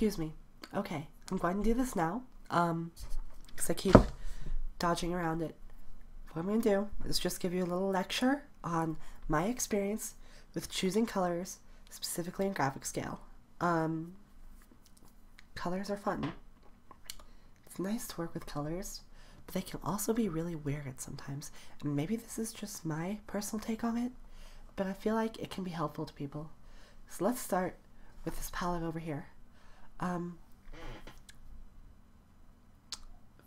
excuse me. Okay, I'm going to do this now, because I keep dodging around it. What I'm going to do is just give you a little lecture on my experience with choosing colors, specifically in graphic scale. Colors are fun. It's nice to work with colors, but they can also be really weird sometimes. And maybe this is just my personal take on it, but I feel like it can be helpful to people. So let's start with this palette over here.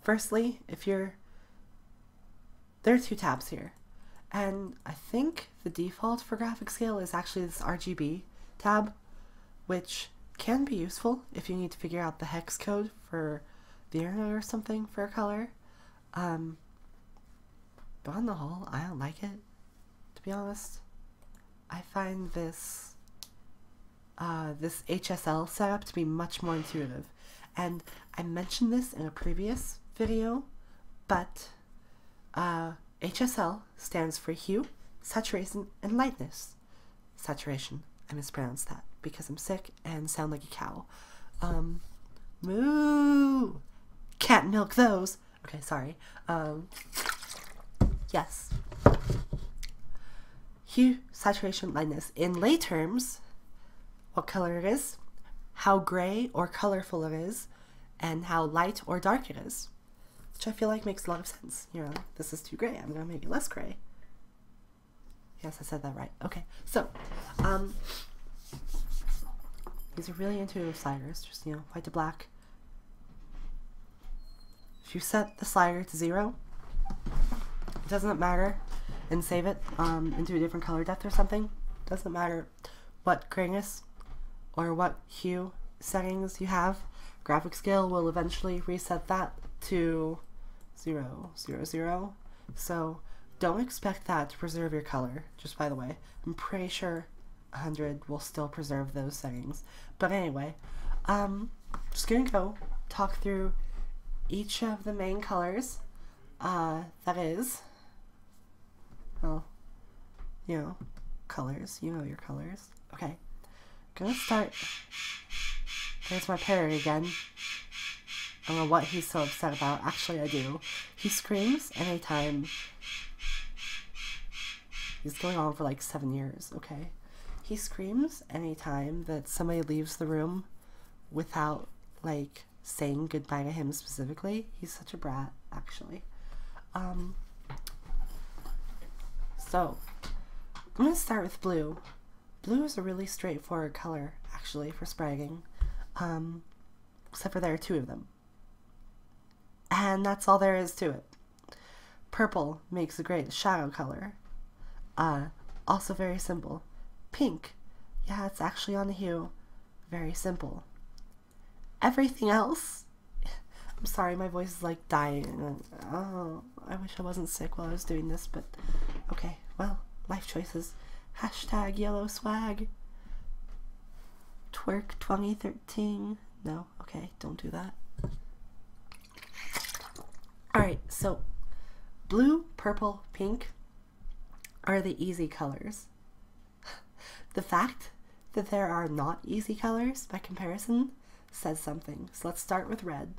Firstly, there are two tabs here, and I think the default for graphic scale is actually this RGB tab, which can be useful if you need to figure out the hex code for the internet or something for a color. But on the whole, I don't like it, to be honest. I find this HSL setup to be much more intuitive, and I mentioned this in a previous video, but HSL stands for hue, saturation, and lightness. Saturation, I mispronounced that because I'm sick and sound like a cow. Moo! Can't milk those. Okay, sorry. Yes. Hue, saturation, lightness. In lay terms, what color it is, how gray or colorful it is, and how light or dark it is. Which I feel like makes a lot of sense. You know, this is too gray, I'm gonna make it less gray. Yes, I said that right. Okay, so, these are really intuitive sliders, just, you know, white to black. If you set the slider to 0, it doesn't matter, and save it into a different color depth or something, doesn't matter what grayness or what hue settings you have, graphic scale will eventually reset that to 0, 0, 0. So don't expect that to preserve your color, just by the way. I'm pretty sure 100 will still preserve those settings. But anyway, just gonna go talk through each of the main colors. That is, well, you know, colors. You know your colors. Okay, gonna start. There's my parrot again. I don't know what he's so upset about. Actually, I do. He screams anytime. He's going on for like 7 years, okay? He screams anytime that somebody leaves the room without, like, saying goodbye to him specifically. He's such a brat, actually. So, I'm going to start with blue. Blue is a really straightforward color, actually, for spriting. Except for there are 2 of them. And that's all there is to it. Purple makes a great shadow color. Also very simple. Pink, yeah, it's actually on the hue. Very simple. Everything else, I'm sorry, my voice is like dying. Oh, I wish I wasn't sick while I was doing this, but okay, well, life choices. Hashtag yellow swag. Twerk 2013. No, okay, don't do that. Alright, so blue, purple, pink are the easy colors. The fact that there are not easy colors by comparison says something. So let's start with red.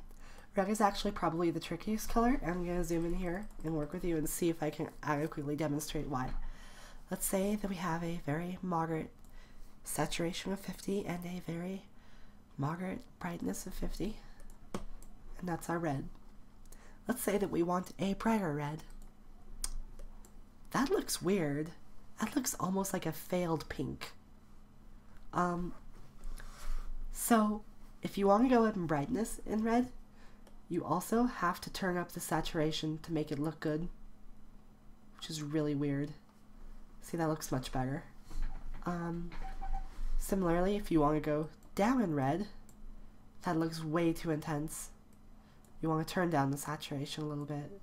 Red is actually probably the trickiest color. I'm going to zoom in here and work with you and see if I can adequately demonstrate why. Let's say that we have a very moderate saturation of 50 and a very moderate brightness of 50. And that's our red. Let's say that we want a brighter red. That looks weird. That looks almost like a failed pink. So if you want to go up in brightness in red, you also have to turn up the saturation to make it look good, which is really weird. See, that looks much better. Similarly, if you want to go down in red, that looks way too intense. You want to turn down the saturation a little bit.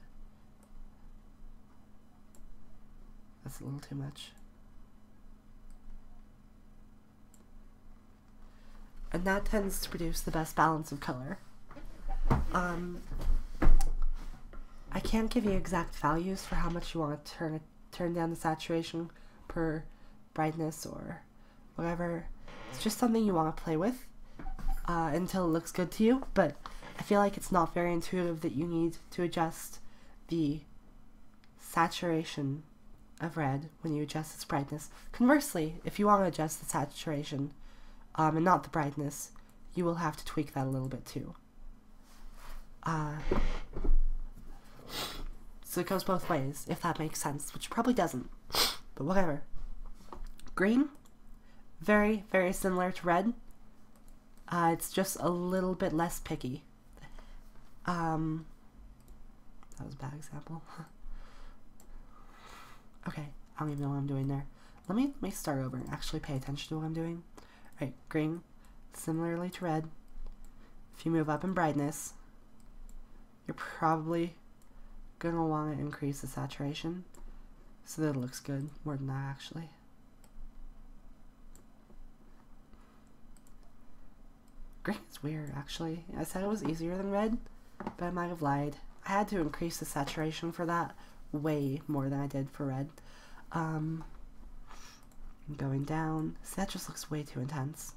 That's a little too much. And that tends to produce the best balance of color. I can't give you exact values for how much you want to turn down the saturation per brightness or whatever. It's just something you want to play with. until it looks good to you, but I feel like it's not very intuitive that you need to adjust the saturation of red when you adjust its brightness. Conversely, if you want to adjust the saturation and not the brightness, you will have to tweak that a little bit too. So it goes both ways, if that makes sense, which probably doesn't, but whatever. Green, very, very similar to red. It's just a little bit less picky. That was a bad example. Okay, I don't even know what I'm doing there. Let me start over and actually pay attention to what I'm doing. Alright, green, similarly to red. If you move up in brightness, you're probably going to want to increase the saturation so that it looks good, more than that actually. Green is weird actually. I said it was easier than red, but I might have lied. I had to increase the saturation for that way more than I did for red. Going down. See, that just looks way too intense.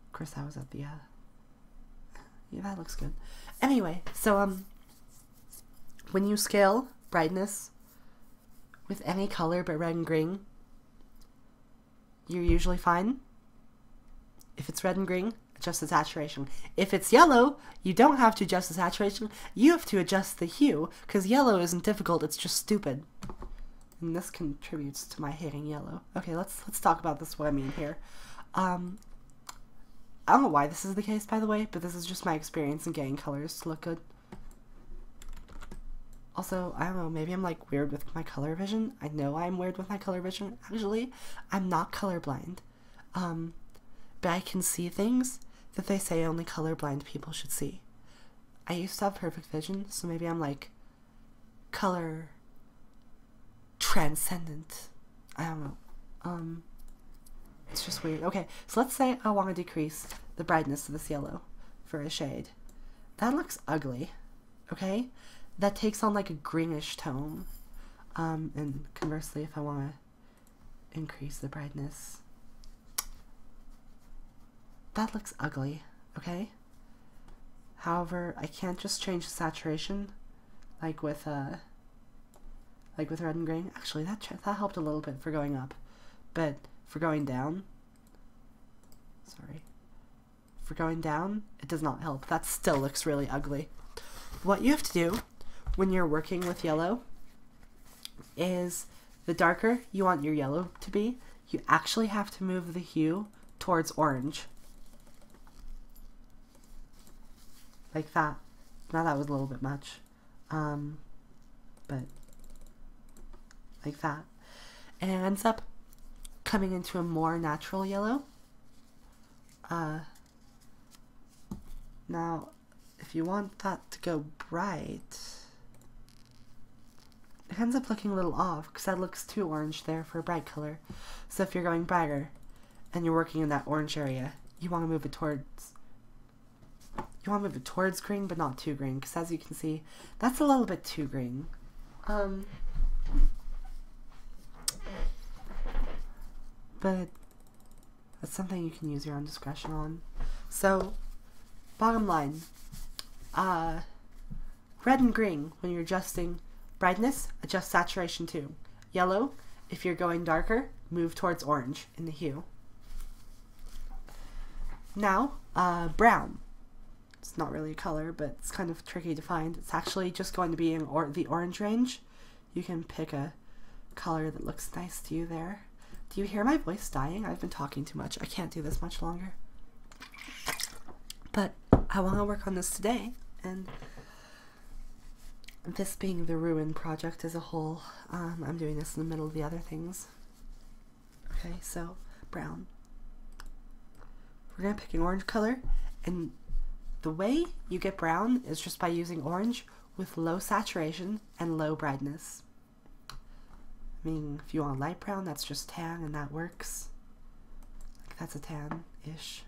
Of course, that was at the, yeah, that looks good. Anyway, so, when you scale brightness with any color but red and green, you're usually fine. If it's red and green, adjust the saturation. If it's yellow, you don't have to adjust the saturation. You have to adjust the hue, because yellow isn't difficult, it's just stupid. And this contributes to my hating yellow. Okay, let's talk about this, what I mean here. I don't know why this is the case, by the way, but this is just my experience in getting colors to look good. Also, I don't know, maybe I'm like weird with my color vision. I know I'm weird with my color vision. Actually, I'm not colorblind. But I can see things that they say only colorblind people should see. I used to have perfect vision, so maybe I'm like color transcendent. I don't know. It's just weird. Okay, so let's say I want to decrease the brightness of this yellow for a shade. That looks ugly, okay? That takes on like a greenish tone. And conversely, if I want to increase the brightness, that looks ugly, okay? However, I can't just change the saturation like with red and green. Actually, that helped a little bit for going up, but for going down, for going down, it does not help. That still looks really ugly. What you have to do when you're working with yellow is the darker you want your yellow to be, you actually have to move the hue towards orange. Like that. Now that was a little bit much. But like that. And it ends up coming into a more natural yellow. Now, if you want that to go bright, it ends up looking a little off because that looks too orange there for a bright color. So if you're going brighter and you're working in that orange area, you want to move it towards green, but not too green, because as you can see, that's a little bit too green. But that's something you can use your own discretion on. So, bottom line, red and green, when you're adjusting brightness, adjust saturation too. Yellow, if you're going darker, move towards orange in the hue. Now, brown. It's not really a color, but it's kind of tricky to find. It's actually just going to be in the orange range. You can pick a color that looks nice to you there. Do you hear my voice dying? I've been talking too much. I can't do this much longer. But I want to work on this today, and this being the Ruin project as a whole, I'm doing this in the middle of the other things. Okay, so brown. We're going to pick an orange color, and the way you get brown is just by using orange with low saturation and low brightness. I mean, if you want light brown, that's just tan, and that works. Like, that's a tan-ish.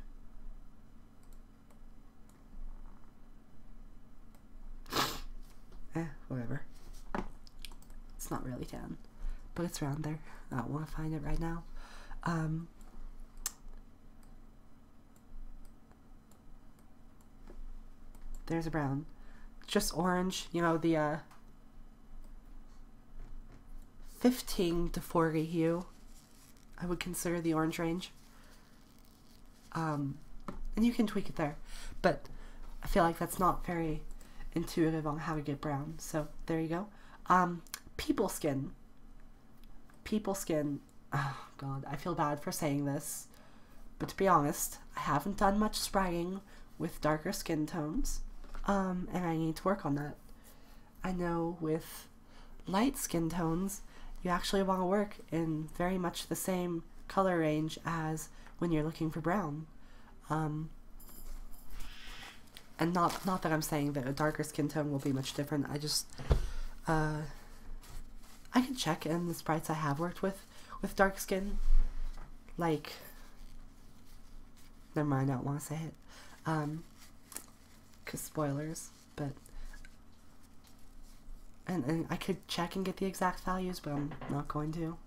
Whatever. It's not really tan, but it's around there. I don't want to find it right now. there's a brown. Just orange, you know, the 15 to 40 hue, I would consider the orange range. And you can tweak it there, but I feel like that's not very intuitive on how to get brown, so there you go. Peopleskin. Peopleskin, oh god, I feel bad for saying this, but to be honest, I haven't done much spriting with darker skin tones, and I need to work on that. I know with light skin tones, you actually want to work in very much the same color range as when you're looking for brown. And not that I'm saying that a darker skin tone will be much different, I just, I can check in the sprites I have worked with dark skin, like, never mind, I don't want to say it, cause spoilers, but, and I could check and get the exact values, but I'm not going to,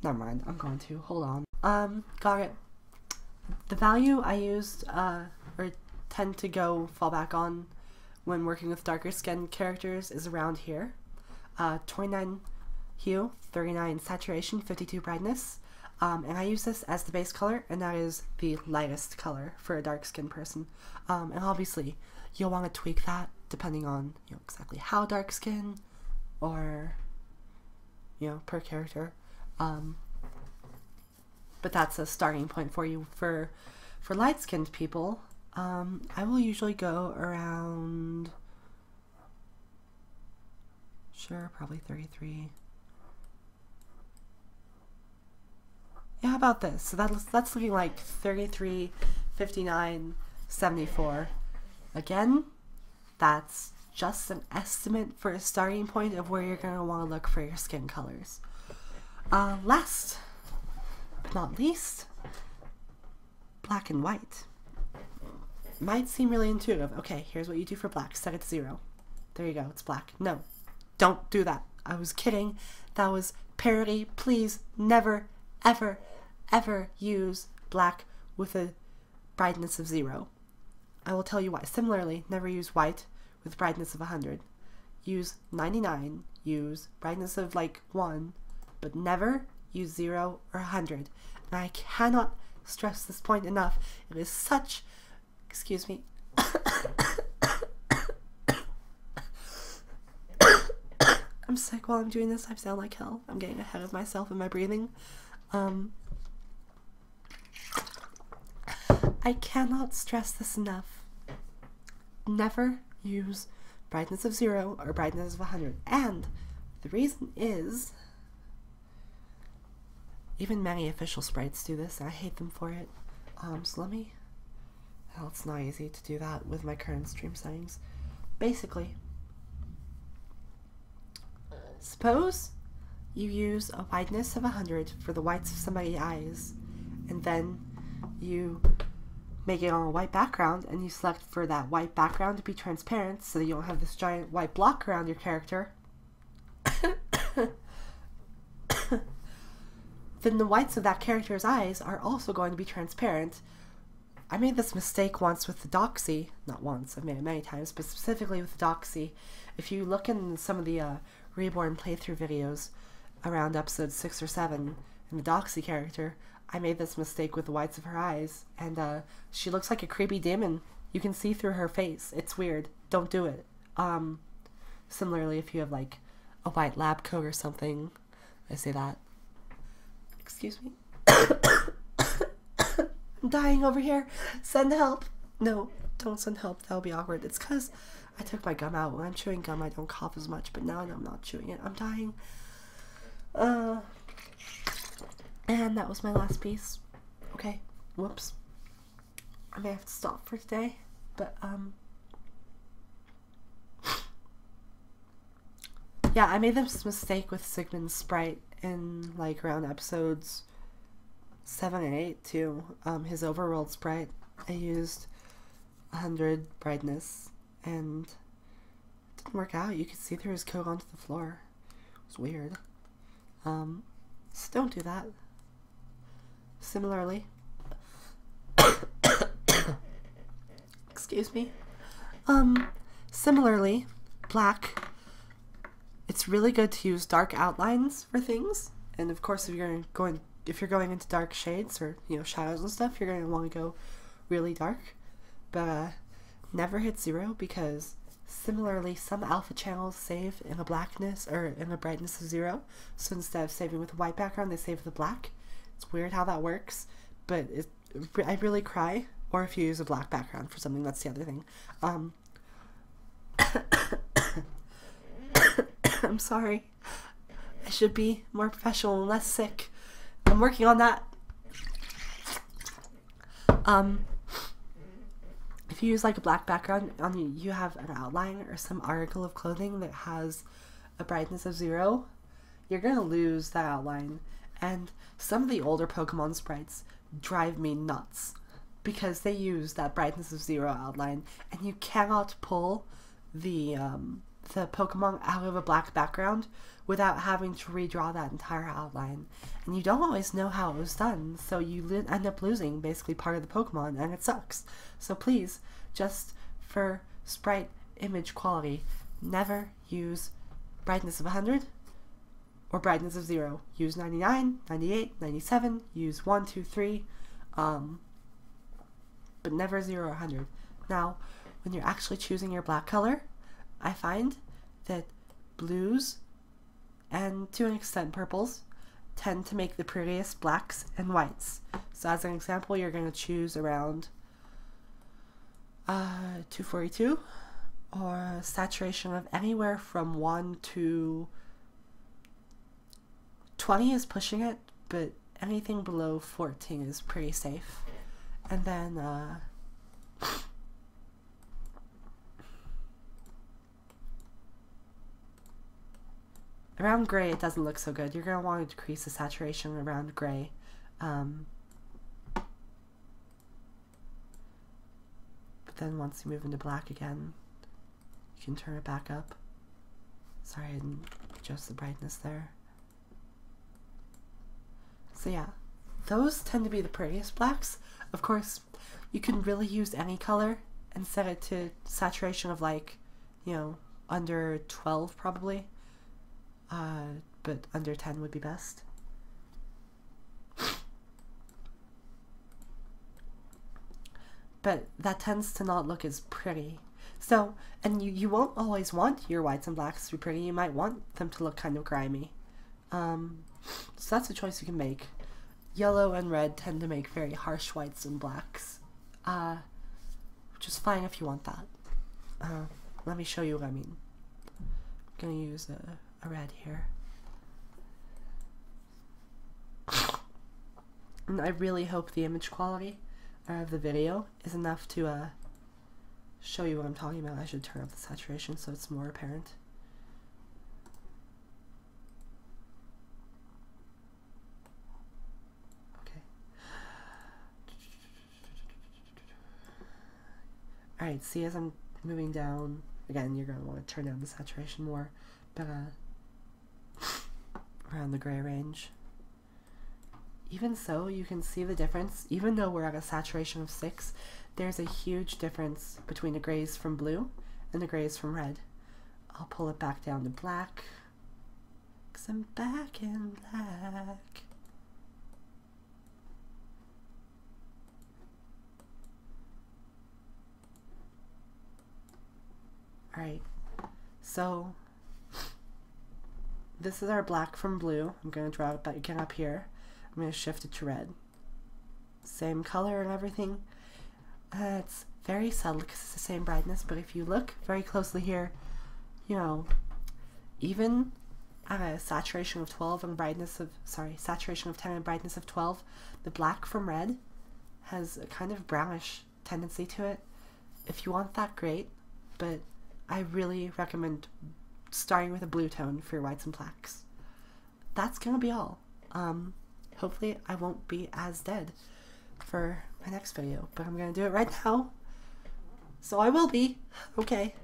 never mind, I'm going to, hold on, got it. The value I used, or tend to fall back on when working with darker skin characters is around here. 29 hue, 39 saturation, 52 brightness. And I use this as the base color, and that is the lightest color for a dark skin person. And obviously, you'll want to tweak that depending on, you know, exactly how dark skin, or, you know, per character. But that's a starting point for you. For light-skinned people, I will usually go around, sure, probably 33. Yeah, how about this? So that's looking like 33, 59, 74. Again, that's just an estimate for a starting point of where you're going to want to look for your skin colors. Last but not least, black and white. Might seem really intuitive. Okay, here's what you do for black. Set it to 0. There you go, it's black. No, don't do that. I was kidding. That was parody. Please never, ever, ever use black with a brightness of 0. I will tell you why. Similarly, never use white with brightness of 100. Use 99, use brightness of like 1, but never use 0 or 100. And I cannot stress this point enough. It is such, excuse me, I'm sick while I'm doing this. I sound like hell. I'm getting ahead of myself in my breathing. I cannot stress this enough. Never use brightness of 0 or brightness of 100. And the reason is, even many official sprites do this, and I hate them for it. So let me, well, it's not easy to do that with my current stream settings. Basically, suppose you use a whiteness of 100 for the whites of somebody's eyes, and then you make it on a white background, and you select for that white background to be transparent so that you don't have this giant white block around your character. Then the whites of that character's eyes are also going to be transparent. I made this mistake once with the Doxy. Not once, I've made it many times, but specifically with the Doxy. If you look in some of the Reborn playthrough videos around episode 6 or 7, in the Doxy character, I made this mistake with the whites of her eyes, and she looks like a creepy demon. You can see through her face. It's weird. Don't do it. Similarly, if you have like a white lab coat or something, I say that. Excuse me. I'm dying over here. Send help. No, don't send help. That'll be awkward. It's because I took my gum out. When I'm chewing gum, I don't cough as much, but now I'm not chewing it. I'm dying. And that was my last piece. Okay. Whoops. I may have to stop for today, but, yeah, I made this mistake with Sigmund's sprite in, like, around episodes 7 and 8, too. His overworld sprite, I used 100 brightness, and it didn't work out. You could see through his coat onto the floor. It was weird. So don't do that. Similarly, excuse me. Similarly, black, it's really good to use dark outlines for things. And of course, if you're going into dark shades or, you know, shadows and stuff, you're going to want to go really dark. But never hit 0, because similarly, some alpha channels save in a blackness or in a brightness of 0. So instead of saving with a white background, they save with a black. It's weird how that works, but I really cry. Or if you use a black background for something, that's the other thing. I'm sorry. I should be more professional and less sick. I'm working on that. If you use like a black background on you have an outline or some article of clothing that has a brightness of 0, you're gonna lose that outline. And some of the older Pokemon sprites drive me nuts because they use that brightness of 0 outline, and you cannot pull the Pokemon out of a black background without having to redraw that entire outline. And you don't always know how it was done, so you end up losing basically part of the Pokemon, and it sucks. So please, just for sprite image quality, never use brightness of 100 or brightness of 0. Use 99, 98, 97, use 1, 2, 3, but never 0 or 100. Now, when you're actually choosing your black color, I find that blues and to an extent purples tend to make the prettiest blacks and whites. So as an example, you're going to choose around 242, or a saturation of anywhere from 1 to 20 is pushing it, but anything below 14 is pretty safe. And then around gray, it doesn't look so good. You're going to want to decrease the saturation around gray. But then once you move into black again, you can turn it back up. Sorry, I didn't adjust the brightness there. So yeah, those tend to be the prettiest blacks. Of course, you can really use any color and set it to saturation of, like, you know, under 12 probably. But under 10 would be best. But that tends to not look as pretty. So, and you won't always want your whites and blacks to be pretty. You might want them to look kind of grimy. So that's a choice you can make. Yellow and red tend to make very harsh whites and blacks, which is fine if you want that. Let me show you what I mean. I'm going to use a red here. And I really hope the image quality of the video is enough to show you what I'm talking about. I should turn up the saturation so it's more apparent. Okay. Alright, see, as I'm moving down, again, you're going to want to turn down the saturation more, but around the gray range. Even so, you can see the difference. Even though we're at a saturation of 6, there's a huge difference between the grays from blue and the grays from red. I'll pull it back down to black, because I'm back in black. Alright, so this is our black from blue. I'm going to draw it back again up here. I'm going to shift it to red. Same color and everything. It's very subtle because it's the same brightness, but if you look very closely here, you know, even at a saturation of 12 and brightness of, saturation of 10 and brightness of 12, the black from red has a kind of brownish tendency to it. If you want that, great, but I really recommend starting with a blue tone for your whites and blacks. That's gonna be all. Hopefully I won't be as dead for my next video, but I'm gonna do it right now. So I will be. Okay.